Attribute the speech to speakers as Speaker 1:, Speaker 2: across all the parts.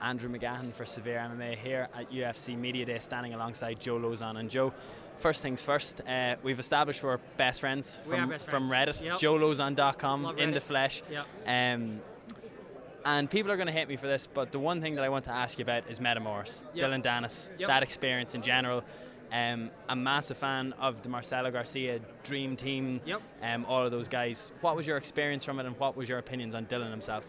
Speaker 1: Andrew McGahan for SevereMMA here at UFC Media Day, standing alongside Joe Lauzon. And Joe, first things first, we've established we're best friends from Reddit, yep. JoeLauzon.com, in the flesh. Yep. And people are going to hate me for this, but the one thing that I want to ask you about is Orrs, yep. Dylan Dennis, yep. That experience in general. A massive fan of the Marcelo Garcia Dream Team, yep. All of those guys. What was your experience from it, and what was your opinions on Dylan himself?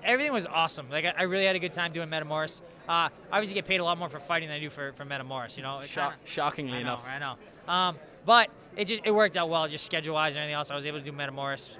Speaker 2: Everything was awesome. Like I really had a good time doing Orrs. Obviously, get paid a lot more for fighting than I do for Orrs. You know,
Speaker 1: shockingly enough.
Speaker 2: I know. But it worked out well, just schedule-wise and everything else. I was able to do Orrs.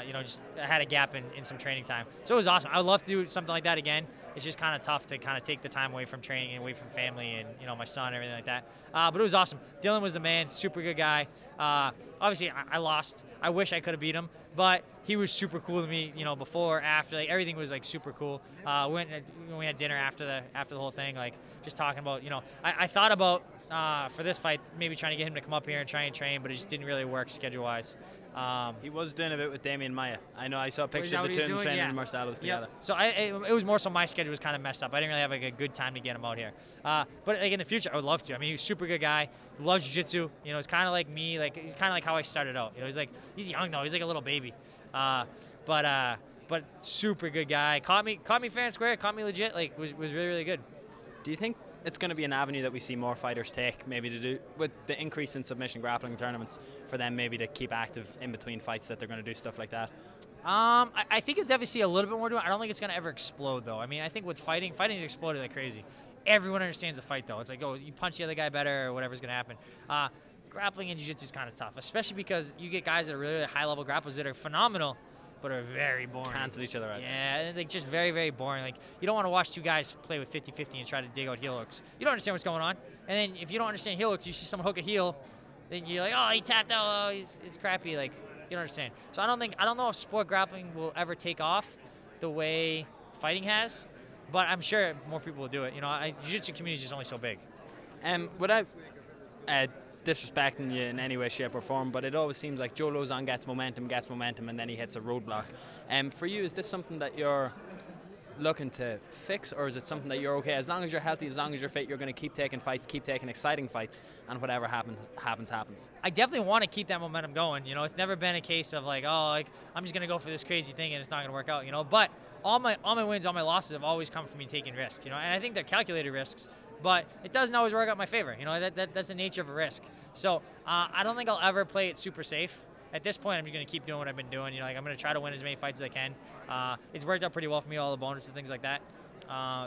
Speaker 2: You know, just I had a gap in some training time, so it was awesome. I would love to do something like that again. It's just kind of tough to kind of take the time away from training and away from family and my son and everything like that. But it was awesome. Dylan was the man, super good guy. Obviously, I lost. I wish I could have beat him, but he was super cool to me. Before, after, like everything was like super cool. We had dinner after the whole thing, like just talking about. I thought about for this fight maybe trying to get him to come up here and try and train, but it just didn't really work schedule-wise.
Speaker 1: He was doing a bit with Damian Maia. I know, I saw pictures of the two of them training in Marcelo's together.
Speaker 2: So it was more so my schedule was kind of messed up. I didn't really have like a good time to get him out here. But like in the future, I would love to. I mean, he's a super good guy. Loves jiu-jitsu. It's kind of like me. Like he's kind of like how I started out. He's young though. He's like a little baby. But super good guy. Caught me fair and square. Caught me legit. Like was really, really good.
Speaker 1: Do you think it's going to be an avenue that we see more fighters take, maybe to do with the increase in submission grappling tournaments, for them maybe to keep active in between fights, that they're going to do stuff like that?
Speaker 2: I think you'll definitely see a little bit more doing it. I don't think it's going to ever explode though. I mean, I think with fighting's exploded like crazy. Everyone understands the fight though. It's like, oh, you punch the other guy better or whatever's going to happen. Grappling and jiu-jitsu is kind of tough, especially because you get guys that are really high-level grapplers that are phenomenal, but are very boring.
Speaker 1: Cancel each other out.
Speaker 2: Yeah, like just very, very boring. Like you don't want to watch two guys play with 50-50 and try to dig out heel hooks. You don't understand what's going on. And then if you don't understand heel hooks, you see someone hook a heel, then you're like, oh, he tapped out. Oh, it's crappy. Like you don't understand. So I don't know if sport grappling will ever take off the way fighting has, but I'm sure more people will do it. Jiu-jitsu community is just only so big.
Speaker 1: Without disrespecting you in any way, shape or form, but it always seems like Joe Lauzon gets momentum, and then he hits a roadblock. For you, is this something that you're looking to fix, or is it something that you're okay, as long as you're healthy, as long as you're fit, you're going to keep taking fights, keep taking exciting fights, and whatever happens? I
Speaker 2: definitely want to keep that momentum going. It's never been a case of like, oh, like I'm just going to go for this crazy thing and it's not going to work out. But all my wins, all my losses have always come from me taking risks. And I think they're calculated risks, but it doesn't always work out in my favor. That's the nature of a risk. So I don't think I'll ever play it super safe. At this point, I'm just going to keep doing what I've been doing. I'm going to try to win as many fights as I can. It's worked out pretty well for me, all the bonuses and things like that.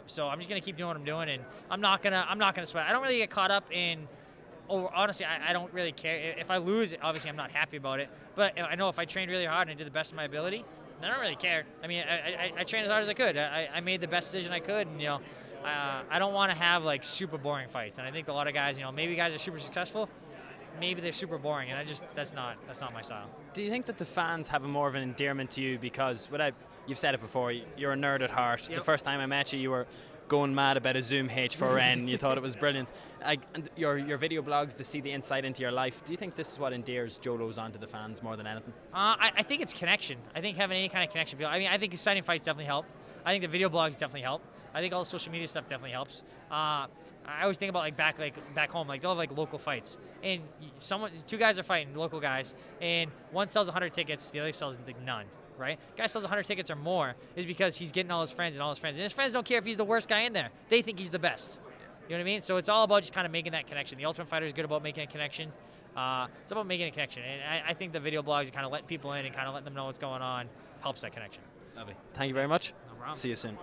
Speaker 2: So I'm just going to keep doing what I'm doing, and I'm not gonna sweat. I don't really get caught up in. Honestly, I don't really care if I lose. Obviously, I'm not happy about it. But I know if I trained really hard and I did the best of my ability, then I don't really care. I mean, I trained as hard as I could. I made the best decision I could, and I don't want to have like super boring fights. And I think a lot of guys, maybe guys are super successful. Maybe they're super boring, and that's not my style.
Speaker 1: Do you think that the fans have more of an endearment to you because, you've said it before, you're a nerd at heart. Yep. The first time I met you, you were going mad about a Zoom H4n. You thought it was brilliant. And your video blogs, to see the insight into your life. Do you think this is what endears Joe Lauzon to the fans more than anything?
Speaker 2: I think it's connection. I think having any kind of connection. I think exciting fights definitely help. I think the video blogs definitely help. I think all the social media stuff definitely helps. I always think about back home, like they'll have like local fights, and two guys are fighting, local guys, and one sells 100 tickets, the other sells like none. Right? Guy sells 100 tickets or more is because he's getting all his friends, and his friends don't care if he's the worst guy in there. They think he's the best. You know what I mean? So it's all about just kind of making that connection. The Ultimate Fighter is good about making a connection. It's about making a connection, and I think the video blogs and kind of letting people in and kind of letting them know what's going on helps that connection.
Speaker 1: Lovely. Thank you very much.
Speaker 2: No problem.
Speaker 1: See you soon.